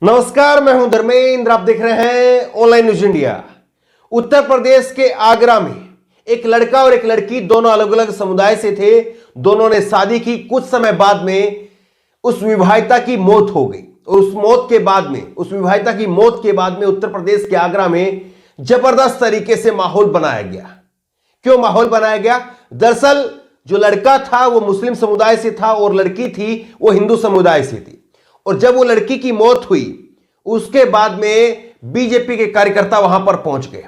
नमस्कार, मैं हूं धर्मेंद्र। आप देख रहे हैं online news India. Uttar Pradesh के आगरा में एक लड़का और एक लड़की दोनों अलग अलग समुदाय से थे। दोनों ने शादी की। कुछ समय बाद में उस विवाहिता की मौत हो गई और उस विवाहिता की मौत के बाद में उत्तर प्रदेश के आगरा में जबरदस्त तरीके से माहौल बनाया गया। क्यों माहौल बनाया गया? दरअसल जो लड़का था वो मुस्लिम समुदाय से था और लड़की थी वो हिंदू समुदाय से थी। और जब वो लड़की की मौत हुई उसके बाद में बीजेपी के कार्यकर्ता वहां पर पहुंच गए।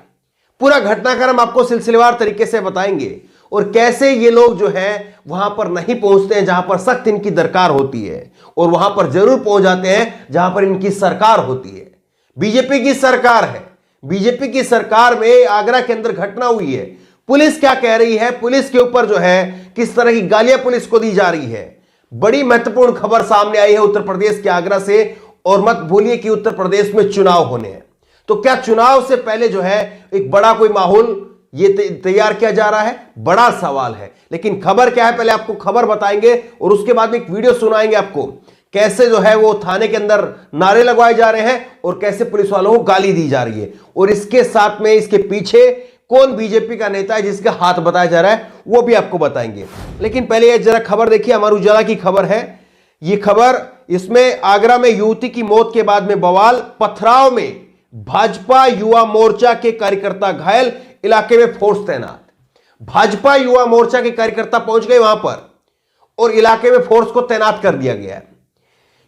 पूरा घटनाक्रम आपको सिलसिलेवार तरीके से बताएंगे और कैसे ये लोग जो है वहां पर नहीं पहुंचते हैं जहां पर सख्त इनकी दरकार होती है, और वहां पर जरूर पहुंच जाते हैं जहां पर इनकी सरकार होती है। बीजेपी की सरकार है। बीजेपी की सरकार में आगरा के अंदर घटना हुई है। पुलिस क्या कह रही है? पुलिस के ऊपर जो है किस तरह की गालियां पुलिस को दी जा रही है। बड़ी महत्वपूर्ण खबर सामने आई है उत्तर प्रदेश के आगरा से। और मत भूलिए कि उत्तर प्रदेश में चुनाव होने हैं, तो क्या चुनाव से पहले जो है एक बड़ा कोई माहौल ये तैयार किया जा रहा है? बड़ा सवाल है। लेकिन खबर क्या है, पहले आपको खबर बताएंगे और उसके बाद में एक वीडियो सुनाएंगे आपको कैसे जो है वो थाने के अंदर नारे लगवाए जा रहे हैं और कैसे पुलिस वालों को गाली दी जा रही है। और इसके साथ में इसके पीछे कौन बीजेपी का नेता है जिसका हाथ बताया जा रहा है वो भी आपको बताएंगे। लेकिन पहले ये जरा खबर देखिए, अमर उजाला की खबर है ये खबर। इसमें आगरा में युवती की मौत के बाद में बवाल। पथराव में भाजपा युवा मोर्चा के कार्यकर्ता घायल, इलाके में फोर्स तैनात। भाजपा युवा मोर्चा के कार्यकर्ता पहुंच गए वहां पर और इलाके में फोर्स को तैनात कर दिया गया है।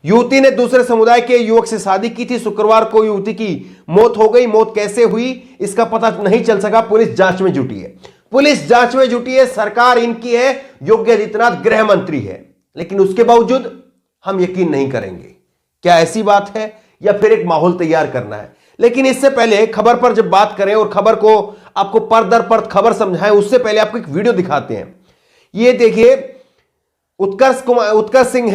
युवती ने दूसरे समुदाय के युवक से शादी की थी। शुक्रवार को युवती की मौत हो गई। मौत कैसे हुई इसका पता नहीं चल सका। पुलिस जांच में जुटी है। सरकार इनकी है, योगी आदित्यनाथ गृह मंत्री है, लेकिन उसके बावजूद हम यकीन नहीं करेंगे। क्या ऐसी बात है या फिर एक माहौल तैयार करना है? लेकिन इससे पहले खबर पर जब बात करें और खबर को आपको पर दर पर खबर समझाएं, उससे पहले आपको एक वीडियो दिखाते हैं। ये देखिए, उत्कर्ष सिंह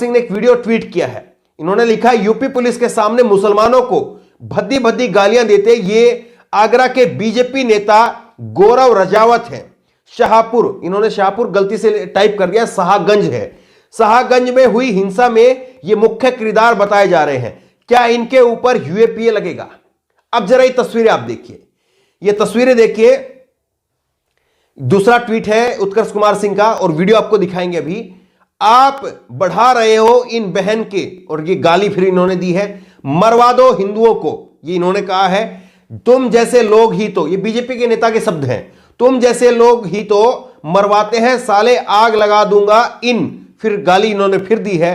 ने एक वीडियो ट्वीट किया है। इन्होंने लिखा, यूपी पुलिस के सामने मुसलमानों को भद्दी भद्दी गालियां देते ये आगरा के बीजेपी नेता गौरव रजावत हैं। शाहपुर, इन्होंने शाहपुर गलती से टाइप कर दिया, शाहगंज है। शाहगंज में हुई हिंसा में ये मुख्य किरदार बताए जा रहे हैं। क्या इनके ऊपर यूएपीए लगेगा? अब जरा ये तस्वीरें आप देखिए। ये तस्वीरें देखिए। दूसरा ट्वीट है उत्कर्ष कुमार सिंह का और वीडियो आपको दिखाएंगे अभी। आप बढ़ा रहे हो इन बहन के, और ये गाली फिर इन्होंने दी है, मरवा दो हिंदुओं को, ये इन्होंने कहा है। तुम जैसे लोग ही तो, ये बीजेपी के नेता के शब्द हैं, तुम जैसे लोग ही तो मरवाते हैं, साले आग लगा दूंगा इन। फिर गाली इन्होंने फिर दी है।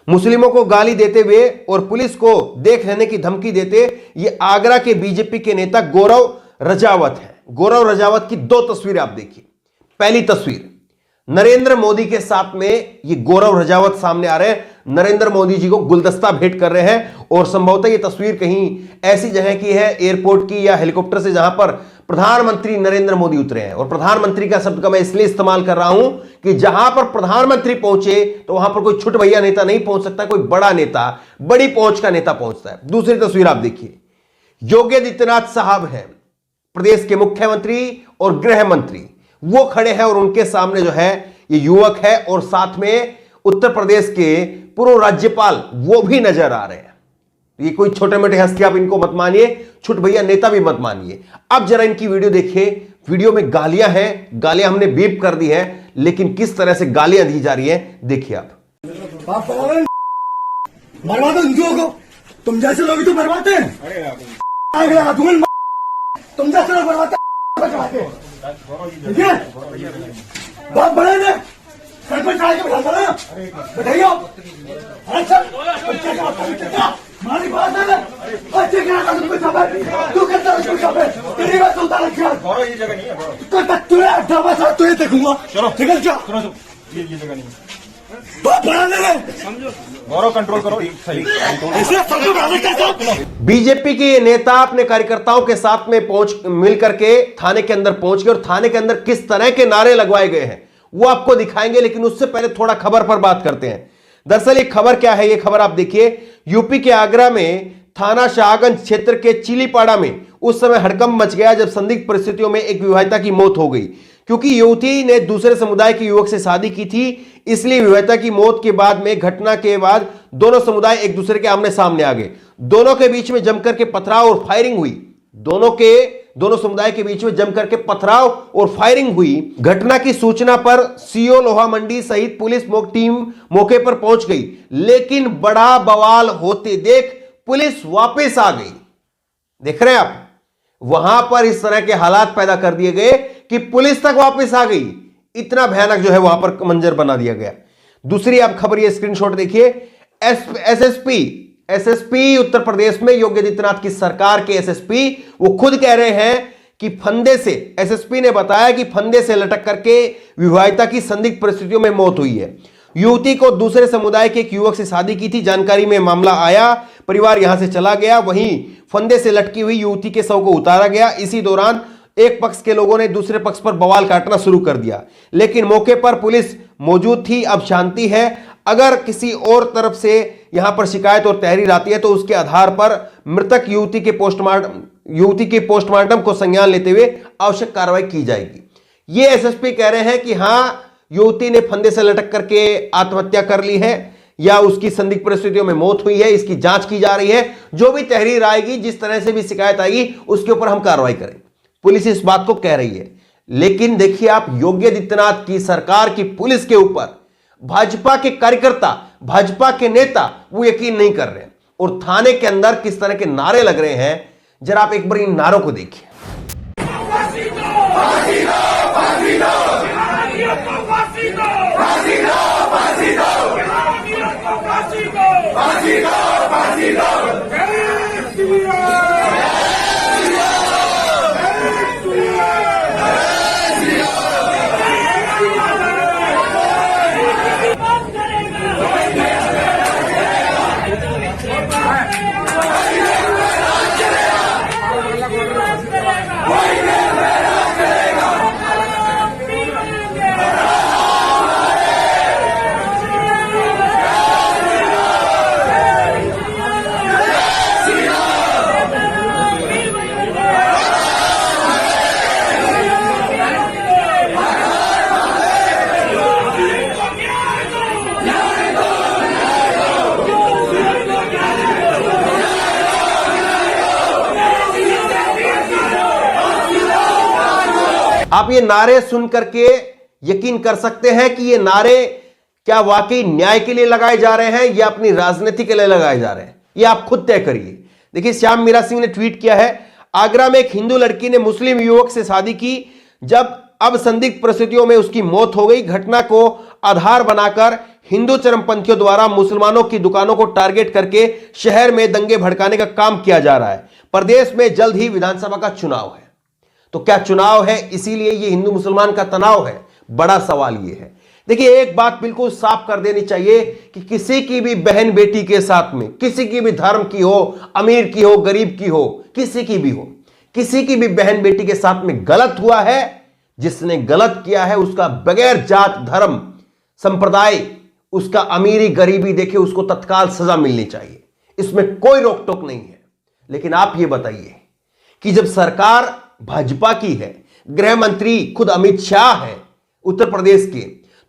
मुस्लिमों को गाली देते हुए और पुलिस को देख लेने की धमकी देते ये आगरा के बीजेपी के नेता गौरव रजावत है। गौरव रजावत की दो तस्वीरें आप देखिए। पहली तस्वीर नरेंद्र मोदी के साथ में ये गौरव रजावत सामने आ रहे हैं। नरेंद्र मोदी जी को गुलदस्ता भेंट कर रहे हैं और संभवतः ये तस्वीर कहीं ऐसी जगह की है, एयरपोर्ट की या हेलीकॉप्टर से, जहां पर प्रधानमंत्री नरेंद्र मोदी उतरे हैं। और प्रधानमंत्री का शब्द का मैं इसलिए इस्तेमाल कर रहा हूं कि जहां पर प्रधानमंत्री पहुंचे तो वहां पर कोई छुट भैया नेता नहीं पहुंच सकता, कोई बड़ा नेता, बड़ी पहुंच का नेता पहुंचता है। दूसरी तस्वीर आप देखिए, योगी आदित्यनाथ साहब हैं, प्रदेश के मुख्यमंत्री और गृह मंत्री, वो खड़े हैं और उनके सामने जो है ये युवक है और साथ में उत्तर प्रदेश के पूर्व राज्यपाल वो भी नजर आ रहे हैं। ये कोई छोटे मोटे हस्ती आप इनको मत मानिए, छुट भैया नेता भी मत मानिए। अब जरा इनकी वीडियो देखिए। वीडियो में गालियां हैं, गालियां हमने बीप कर दी है, लेकिन किस तरह से गालियां दी जा रही है देखिए आप। मरवा दो हिंदुओं को, तुम जैसे लोग तो मरवाते हैं। तुम जैसे लोग मरवाते हैं, ठीक है? बहुत बड़े ने सर पर चढ़ा के बैठा ना, बैठाइए आप। अच्छा हमारी बात है ना, अच्छे क्या तुमको खबर, तू करता है उसको खबर, तेरी बात सुनता रखिए। ये जगह नहीं है, तुझे अड्डा साथ तुझे देखूंगा, निकल जा। ये जगह नहीं है, बहुत बड़ा ने समझो, गौरव कंट्रोल करो। बीजेपी के नेता अपने कार्यकर्ताओं के साथ में मिल करके थाने के अंदर पहुंच गए और थाने के अंदर किस तरह के नारे लगवाए गए हैं वो आपको दिखाएंगे। लेकिन उससे पहले थोड़ा खबर पर बात करते हैं। दरअसल ये खबर क्या है, ये खबर आप देखिए। यूपी के आगरा में थाना शाहगंज क्षेत्र के चिलीपाड़ा में उस समय हड़कंप मच गया जब संदिग्ध परिस्थितियों में एक विवाहिता की मौत हो गई। क्योंकि युवती ने दूसरे समुदाय के युवक से शादी की थी, इसलिए विवाहिता की मौत के बाद में घटना के बाद दोनों समुदाय एक दूसरे के आमने सामने आ गए। दोनों के बीच में जमकर के पथराव और फायरिंग हुई। दोनों समुदाय के बीच में जमकर के पथराव और फायरिंग हुई। घटना की सूचना पर सीओ लोहा मंडी सहित पुलिस टीम मौके पर पहुंच गई, लेकिन बड़ा बवाल होते देख पुलिस वापस आ गई। देख रहे हैं आप, वहां पर इस तरह के हालात पैदा कर दिए गए कि पुलिस तक वापस आ गई। इतना भयानक जो है वहां पर मंजर बना दिया गया। दूसरी आप खबर, ये स्क्रीनशॉट देखिए। एसएसपी उत्तर प्रदेश में योगी आदित्यनाथ की सरकार के एसएसपी वो खुद कह रहे हैं कि फंदे से, एसएसपी ने बताया कि फंदे से लटक करके विवाहिता की संदिग्ध परिस्थितियों में मौत हुई है। युवती को दूसरे समुदाय के एक युवक से शादी की थी। जानकारी में मामला आया, परिवार यहां से चला गया। वहीं फंदे से लटकी हुई युवती के शव को उतारा गया। इसी दौरान एक पक्ष के लोगों ने दूसरे पक्ष पर बवाल काटना शुरू कर दिया, लेकिन मौके पर पुलिस मौजूद थी। अब शांति है। अगर किसी और तरफ से यहां पर शिकायत और तहरीर आती है तो उसके आधार पर मृतक युवती के पोस्टमार्टम को संज्ञान लेते हुए आवश्यक कार्रवाई की जाएगी। ये एसएसपी कह रहे हैं कि हां, युवती ने फंदे से लटक करके आत्महत्या कर ली है या उसकी संदिग्ध परिस्थितियों में मौत हुई है। इसकी जांच की जा रही है। जो भी तहरीर आएगी, जिस तरह से भी शिकायत आएगी, उसके ऊपर हम कार्रवाई करेंगे। पुलिस इस बात को कह रही है। लेकिन देखिए आप, योगी आदित्यनाथ की सरकार की पुलिस के ऊपर भाजपा के कार्यकर्ता, भाजपा के नेता वो यकीन नहीं कर रहे हैं। और थाने के अंदर किस तरह के नारे लग रहे हैं, जरा आप एक बार इन नारों को देखिए। आप ये नारे सुन करके यकीन कर सकते हैं कि ये नारे क्या वाकई न्याय के लिए लगाए जा रहे हैं या अपनी राजनीति के लिए लगाए जा रहे हैं, ये आप खुद तय करिए। देखिए, श्याम मीरा सिंह ने ट्वीट किया है, आगरा में एक हिंदू लड़की ने मुस्लिम युवक से शादी की, जब अब संदिग्ध परिस्थितियों में उसकी मौत हो गई। घटना को आधार बनाकर हिंदू चरमपंथियों द्वारा मुसलमानों की दुकानों को टारगेट करके शहर में दंगे भड़काने का काम किया जा रहा है। प्रदेश में जल्द ही विधानसभा का चुनाव है। तो क्या चुनाव है इसीलिए ये हिंदू मुसलमान का तनाव है? बड़ा सवाल ये है। देखिए, एक बात बिल्कुल साफ कर देनी चाहिए कि किसी की भी बहन बेटी के साथ में, किसी की भी धर्म की हो, अमीर की हो, गरीब की हो, किसी की भी हो, किसी की भी बहन बेटी के साथ में गलत हुआ है, जिसने गलत किया है उसका बगैर जात धर्म संप्रदाय, उसका अमीरी गरीबी देखे, उसको तत्काल सजा मिलनी चाहिए। इसमें कोई रोक टोक नहीं है। लेकिन आप ये बताइए कि जब सरकार भाजपा की है, गृह मंत्री खुद अमित शाह है उत्तर प्रदेश के,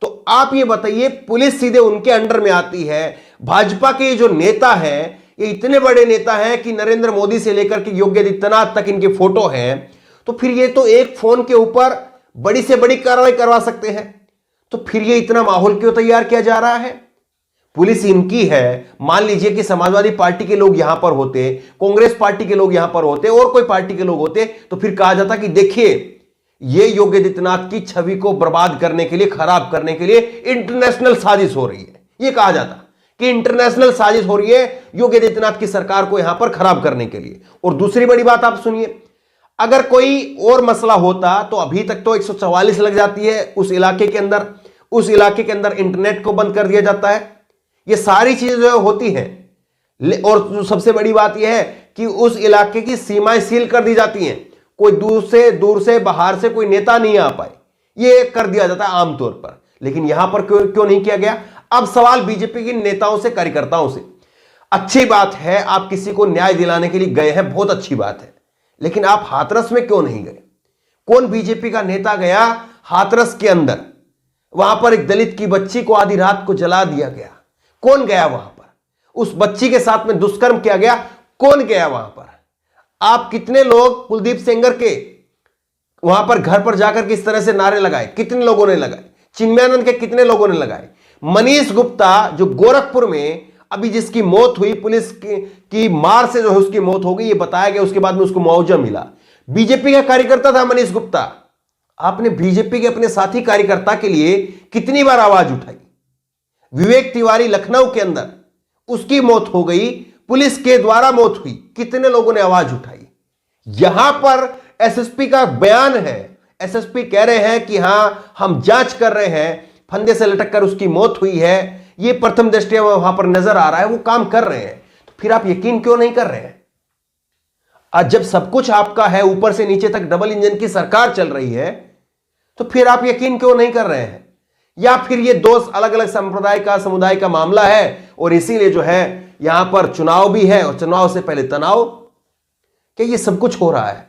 तो आप ये बताइए, पुलिस सीधे उनके अंडर में आती है। भाजपा के जो नेता हैं, ये इतने बड़े नेता हैं कि नरेंद्र मोदी से लेकर के योगी आदित्यनाथ तक इनके फोटो हैं। तो फिर ये तो एक फोन के ऊपर बड़ी से बड़ी कार्रवाई करवा सकते हैं। तो फिर ये इतना माहौल क्यों तैयार किया जा रहा है? पुलिस इनकी है। मान लीजिए कि समाजवादी पार्टी के लोग यहां पर होते, कांग्रेस पार्टी के लोग यहां पर होते और कोई पार्टी के लोग होते, तो फिर कहा जाता कि देखिए, ये योगी आदित्यनाथ की छवि को बर्बाद करने के लिए, खराब करने के लिए इंटरनेशनल साजिश हो रही है। यह कहा जाता कि इंटरनेशनल साजिश हो रही है योगी आदित्यनाथ की सरकार को यहां पर खराब करने के लिए। और दूसरी बड़ी बात आप सुनिए, अगर कोई और मसला होता तो अभी तक तो 144 लग जाती है उस इलाके के अंदर, उस इलाके के अंदर इंटरनेट को बंद कर दिया जाता है। ये सारी चीजें जो होती हैं। और सबसे बड़ी बात यह है कि उस इलाके की सीमाएं सील कर दी जाती हैं। कोई दूर से बाहर से कोई नेता नहीं आ पाए, ये कर दिया जाता है आमतौर पर। लेकिन यहां पर क्यों नहीं किया गया? अब सवाल बीजेपी के नेताओं से, कार्यकर्ताओं से। अच्छी बात है, आप किसी को न्याय दिलाने के लिए गए हैं, बहुत अच्छी बात है। लेकिन आप हाथरस में क्यों नहीं गए? कौन बीजेपी का नेता गया हाथरस के अंदर? वहां पर एक दलित की बच्ची को आधी रात को जला दिया गया। कौन गया वहां पर? उस बच्ची के साथ में दुष्कर्म किया गया। कौन गया वहां पर? आप कितने लोग कुलदीप सेंगर के वहां पर घर पर जाकर किस तरह से नारे लगाए? कितने लोगों ने लगाए? चिन्मयानंद के कितने लोगों ने लगाए? मनीष गुप्ता जो गोरखपुर में अभी जिसकी मौत हुई, पुलिस की मार से जो है उसकी मौत हो गई, ये बताया गया, उसके बाद में उसको मुआवजा मिला। बीजेपी का कार्यकर्ता था मनीष गुप्ता। आपने बीजेपी के अपने साथी कार्यकर्ता के लिए कितनी बार आवाज उठाई? विवेक तिवारी लखनऊ के अंदर उसकी मौत हो गई, पुलिस के द्वारा मौत हुई, कितने लोगों ने आवाज उठाई? यहां पर एसएसपी का बयान है, एसएसपी कह रहे हैं कि हां हम जांच कर रहे हैं, फंदे से लटक कर उसकी मौत हुई है, ये प्रथम दृष्टया वहां पर नजर आ रहा है, वो काम कर रहे हैं। तो फिर आप यकीन क्यों नहीं कर रहे हैं? आज जब सब कुछ आपका है, ऊपर से नीचे तक डबल इंजन की सरकार चल रही है, तो फिर आप यकीन क्यों नहीं कर रहे हैं? या फिर ये दो अलग अलग संप्रदाय का, समुदाय का मामला है और इसीलिए जो है यहां पर चुनाव भी है और चुनाव से पहले तनाव, क्या ये सब कुछ हो रहा है?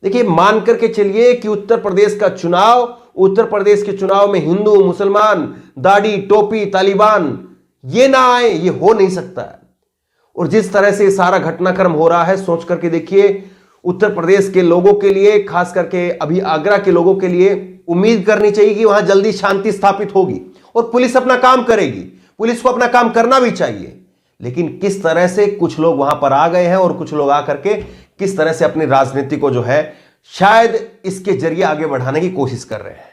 देखिए, मान करके चलिए कि उत्तर प्रदेश का चुनाव, उत्तर प्रदेश के चुनाव में हिंदू, मुसलमान, दाढ़ी, टोपी, तालिबान ये ना आए, ये हो नहीं सकता है। और जिस तरह से सारा घटनाक्रम हो रहा है, सोच करके देखिए, उत्तर प्रदेश के लोगों के लिए, खास करके अभी आगरा के लोगों के लिए उम्मीद करनी चाहिए कि वहां जल्दी शांति स्थापित होगी और पुलिस अपना काम करेगी। पुलिस को अपना काम करना भी चाहिए, लेकिन किस तरह से कुछ लोग वहां पर आ गए हैं और कुछ लोग आकर के किस तरह से अपनी राजनीति को जो है शायद इसके जरिए आगे बढ़ाने की कोशिश कर रहे हैं।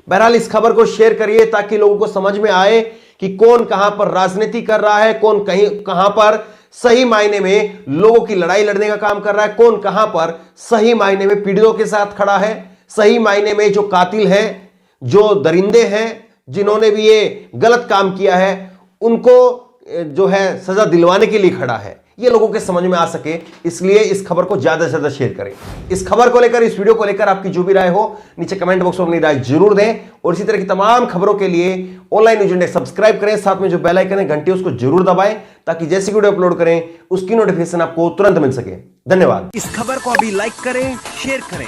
बहरहाल इस खबर को शेयर करिए ताकि लोगों को समझ में आए कि कौन कहां पर राजनीति कर रहा है, कौन कहीं कहां पर सही मायने में लोगों की लड़ाई लड़ने का काम कर रहा है, कौन कहां पर सही मायने में पीड़ितों के साथ खड़ा है, सही मायने में जो कातिल हैं, जो दरिंदे हैं, जिन्होंने भी ये गलत काम किया है, उनको जो है सजा दिलवाने के लिए खड़ा है। ये लोगों के समझ में आ सके, इसलिए इस खबर को ज्यादा से ज्यादा शेयर करें। इस खबर को लेकर, इस वीडियो को लेकर आपकी जो भी राय हो नीचे कमेंट बॉक्स में अपनी राय जरूर दें और इसी तरह की तमाम खबरों के लिए ऑनलाइन न्यूज इंडिया सब्सक्राइब करें, साथ में जो बेल आइकन है घंटी उसको जरूर दबाएं ताकि जैसी वीडियो अपलोड करें उसकी नोटिफिकेशन आपको तुरंत मिल सके। धन्यवाद। इस खबर को अभी लाइक करें, शेयर करें,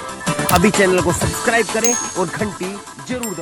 अभी चैनल को सब्सक्राइब करें और घंटी जरूर दबाएं।